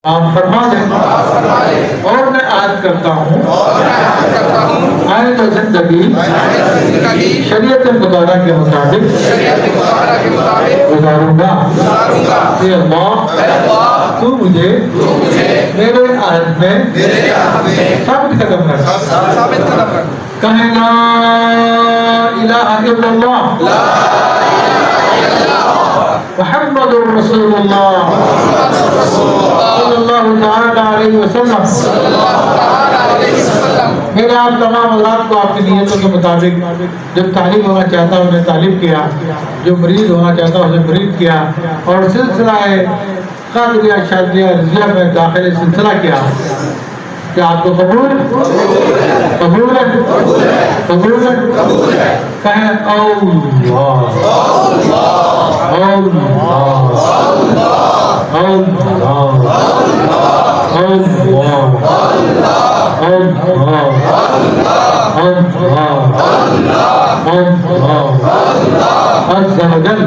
آپ فرما دیں اور میں عہد کرتا ہوں آئندہ زندگی شریعت مطالعہ کے مطابق گزاروں گا۔ اے اللہ تو مجھے میرے عہد میں ثابت قدم کر۔ کہیں لا الہ الا اللہ محمد رسول اللہ صلی اللہ تعالیٰ علیہ وسلم۔ میرے آپ تمام حضرات کو آپ کی نیتوں کے مطابق جو تعلیم ہونا چاہتا ہے انہیں تعلیم کیا، جو مریض ہونا چاہتا ہے اسے مریض کیا، اور سلسلہ قادریہ شاذلیہ رضیہ میں داخل سلسلہ کیا۔ کیا آپ کو قبول ہے؟ قبول ہے؟ کہیں اللہ عز وجل